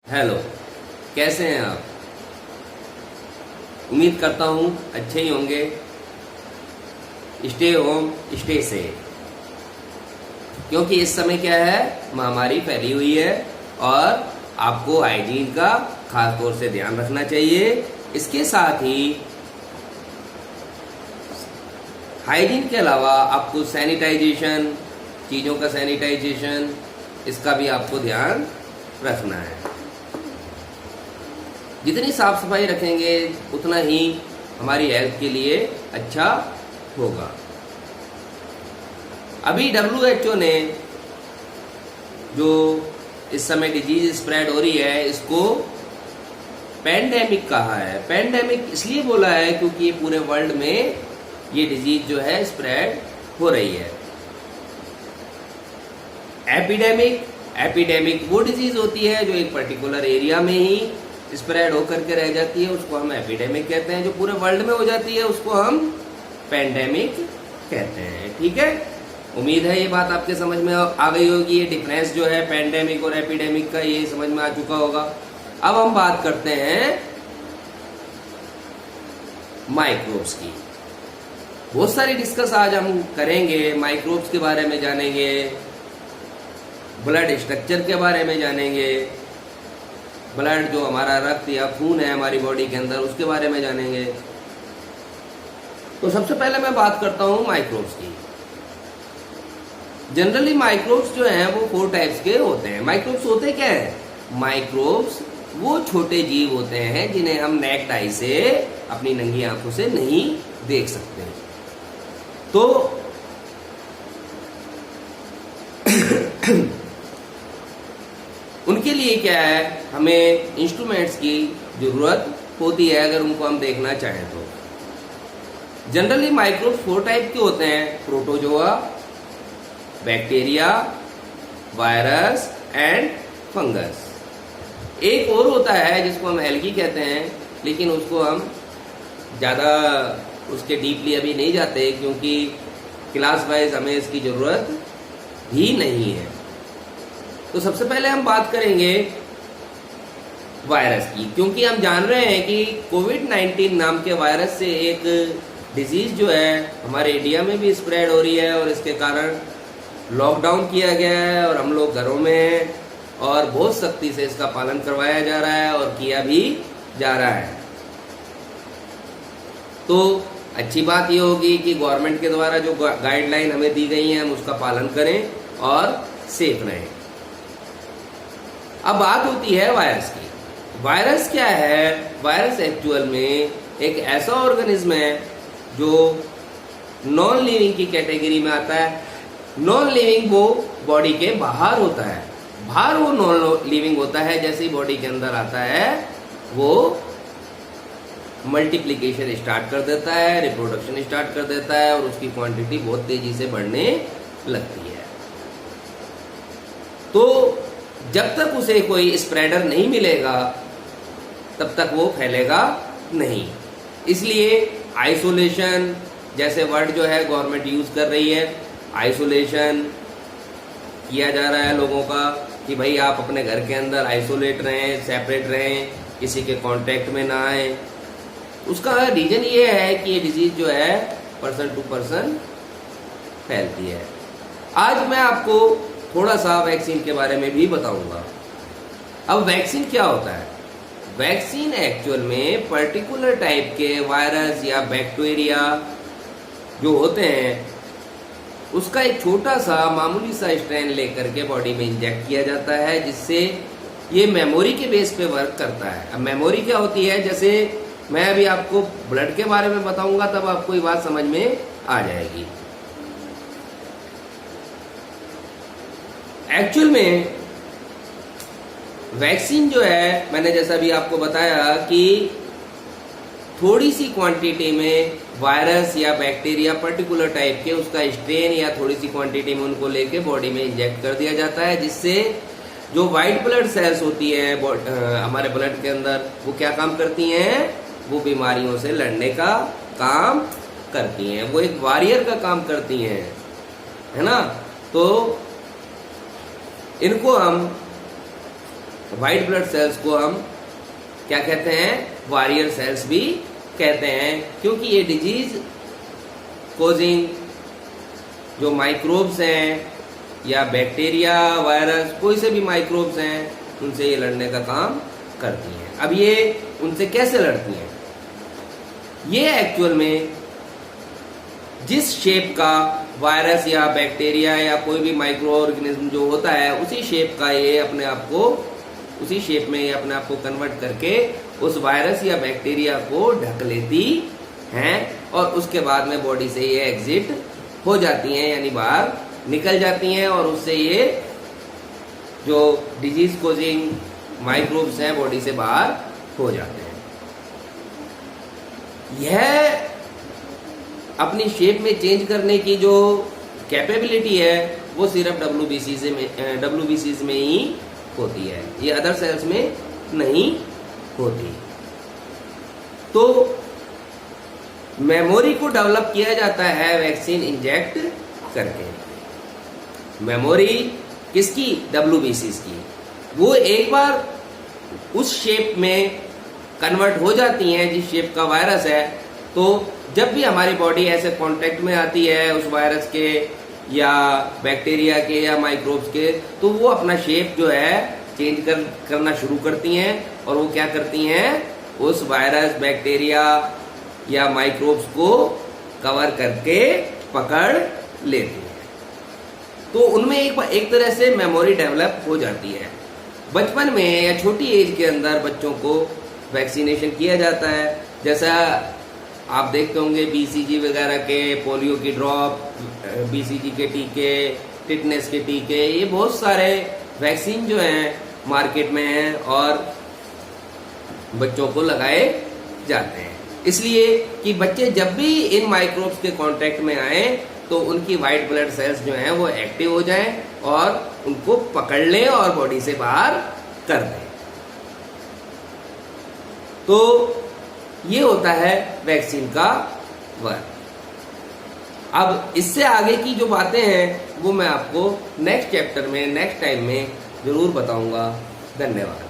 Hello, कैसे हैं आप? उम्मीद करता हूँ अच्छे ही होंगे। स्टे होम स्टे सेफ, क्योंकि इस समय क्या है, महामारी फैली हुई है और आपको हाइजीन का खास तौर से ध्यान रखना चाहिए। इसके साथ ही हाइजीन के अलावा आपको सैनिटाइजेशन, चीज़ों का सैनिटाइजेशन, इसका भी आपको ध्यान रखना है। जितनी साफ सफाई रखेंगे उतना ही हमारी हेल्थ के लिए अच्छा होगा। अभी WHO ने जो इस समय डिजीज स्प्रेड हो रही है, इसको पैंडेमिक कहा है। पैंडेमिक इसलिए बोला है क्योंकि ये पूरे वर्ल्ड में ये डिजीज जो है स्प्रेड हो रही है। एपिडेमिक वो डिजीज होती है जो एक पर्टिकुलर एरिया में ही स्प्रेड होकर के रह जाती है, उसको हम एपिडेमिक कहते हैं। जो पूरे वर्ल्ड में हो जाती है उसको हम पैंडेमिक कहते हैं। ठीक है, उम्मीद है ये बात आपके समझ में आ गई होगी। ये डिफरेंस जो है पैंडेमिक और एपिडेमिक का, ये समझ में आ चुका होगा। अब हम बात करते हैं माइक्रोब्स की। बहुत सारी डिस्कस आज हम करेंगे, माइक्रोब्स के बारे में जानेंगे, ब्लड स्ट्रक्चर के बारे में जानेंगे, ब्लड जो हमारा रक्त या खून है हमारी बॉडी के अंदर, उसके बारे में जानेंगे। तो सबसे पहले मैं बात करता हूं माइक्रोब्स की। जनरली माइक्रोब्स जो हैं वो 4 टाइप्स के होते हैं। माइक्रोब्स होते क्या है? माइक्रोब्स वो छोटे जीव होते हैं जिन्हें हम नेक्ड आई से, अपनी नंगी आंखों से नहीं देख सकते। तो उनके लिए क्या है, हमें इंस्ट्रूमेंट्स की जरूरत होती है अगर उनको हम देखना चाहें तो। जनरली माइक्रोब्स 4 टाइप के होते हैं: protozoa, bacteria, virus and fungus. एक और होता है जिसको हम एल्गी कहते हैं, लेकिन उसको हम ज़्यादा उसके डीपली अभी नहीं जाते क्योंकि क्लास वाइज हमें इसकी ज़रूरत भी नहीं है। तो सबसे पहले हम बात करेंगे वायरस की, क्योंकि हम जान रहे हैं कि कोविड-19 नाम के वायरस से एक डिजीज जो है हमारे इंडिया में भी स्प्रेड हो रही है और इसके कारण लॉकडाउन किया गया है और हम लोग घरों में हैं और बहुत सख्ती से इसका पालन करवाया जा रहा है और किया भी जा रहा है। तो अच्छी बात ये होगी कि गवर्नमेंट के द्वारा जो गाइडलाइन हमें दी गई है हम उसका पालन करें और सेफ रहें। अब बात होती है वायरस की। वायरस क्या है? वायरस एक्चुअल में एक ऐसा ऑर्गेनिज्म है जो नॉन लिविंग की कैटेगरी में आता है। नॉन लिविंग वो बॉडी के बाहर होता है, बाहर वो नॉन लिविंग होता है। जैसे ही बॉडी के अंदर आता है वो मल्टीप्लिकेशन स्टार्ट कर देता है, रिप्रोडक्शन स्टार्ट कर देता है और उसकी क्वांटिटी बहुत तेजी से बढ़ने लगती है। तो जब तक उसे कोई स्प्रेडर नहीं मिलेगा तब तक वो फैलेगा नहीं। इसलिए आइसोलेशन जैसे वर्ड जो है गवर्नमेंट यूज कर रही है, आइसोलेशन किया जा रहा है लोगों का कि भाई आप अपने घर के अंदर आइसोलेट रहें, सेपरेट रहें, किसी के कांटेक्ट में ना आए। उसका रीजन ये है कि ये डिजीज जो है पर्सन टू पर्सन फैलती है। आज मैं आपको थोड़ा सा वैक्सीन के बारे में भी बताऊंगा। अब वैक्सीन क्या होता है? वैक्सीन एक्चुअल में पर्टिकुलर टाइप के वायरस या बैक्टीरिया जो होते हैं उसका एक छोटा सा मामूली सा स्ट्रेन लेकर के बॉडी में इंजेक्ट किया जाता है, जिससे ये मेमोरी के बेस पे वर्क करता है। अब मेमोरी क्या होती है? जैसे मैं अभी आपको ब्लड के बारे में बताऊंगा तब आपको ये बात समझ में आ जाएगी। एक्चुअल में वैक्सीन जो है, मैंने जैसा भी आपको बताया कि थोड़ी सी क्वांटिटी में वायरस या बैक्टीरिया पर्टिकुलर टाइप के, उसका स्ट्रेन या थोड़ी सी क्वांटिटी में उनको लेके बॉडी में इंजेक्ट कर दिया जाता है, जिससे जो वाइट ब्लड सेल्स होती है हमारे ब्लड के अंदर, वो क्या काम करती हैं? वो बीमारियों से लड़ने का काम करती हैं, वो एक वॉरियर का काम करती हैं, है ना। तो इनको हम व्हाइट ब्लड सेल्स को हम क्या कहते हैं, वॉरियर सेल्स भी कहते हैं, क्योंकि ये डिजीज कोजिंग जो माइक्रोब्स हैं या बैक्टीरिया, वायरस, कोई से भी माइक्रोब्स हैं, उनसे ये लड़ने का काम करती हैं। अब ये उनसे कैसे लड़ती हैं? ये एक्चुअल में जिस शेप का वायरस या बैक्टीरिया या कोई भी माइक्रो ऑर्गेनिज्म जो होता है, उसी शेप का ये अपने आप को, उसी शेप में ये अपने आप को कन्वर्ट करके उस वायरस या बैक्टीरिया को ढक लेती हैं और उसके बाद में बॉडी से ये एग्जिट हो जाती हैं, यानी बाहर निकल जाती हैं और उससे ये जो डिजीज कोजिंग माइक्रोब्स हैं बॉडी से बाहर हो जाते हैं। यह अपनी शेप में चेंज करने की जो कैपेबिलिटी है वो सिर्फ डब्ल्यूबीसीज में ही होती है, ये अदर सेल्स में नहीं होती। तो मेमोरी को डेवलप किया जाता है वैक्सीन इंजेक्ट करके। मेमोरी किसकी? डब्ल्यूबीसीज की। वो एक बार उस शेप में कन्वर्ट हो जाती हैं जिस शेप का वायरस है, तो जब भी हमारी बॉडी ऐसे कांटेक्ट में आती है उस वायरस के या बैक्टीरिया के या माइक्रोब्स के, तो वो अपना शेप जो है चेंज करना शुरू करती हैं और वो क्या करती हैं, उस वायरस, बैक्टीरिया या माइक्रोब्स को कवर करके पकड़ लेती हैं। तो उनमें एक तरह से मेमोरी डेवलप हो जाती है। बचपन में या छोटी एज के अंदर बच्चों को वैक्सीनेशन किया जाता है, जैसा आप देखते होंगे बीसीजी वगैरह के, पोलियो की ड्रॉप, बीसीजी के टीके, टिटनेस के टीके, ये बहुत सारे वैक्सीन जो हैं मार्केट में हैं और बच्चों को लगाए जाते हैं, इसलिए कि बच्चे जब भी इन माइक्रोब्स के कांटेक्ट में आए तो उनकी व्हाइट ब्लड सेल्स जो हैं वो एक्टिव हो जाएं और उनको पकड़ लें और बॉडी से बाहर कर दें। तो ये होता है वैक्सीन का वर्क। अब इससे आगे की जो बातें हैं वो मैं आपको नेक्स्ट चैप्टर में, नेक्स्ट टाइम में जरूर बताऊंगा। धन्यवाद।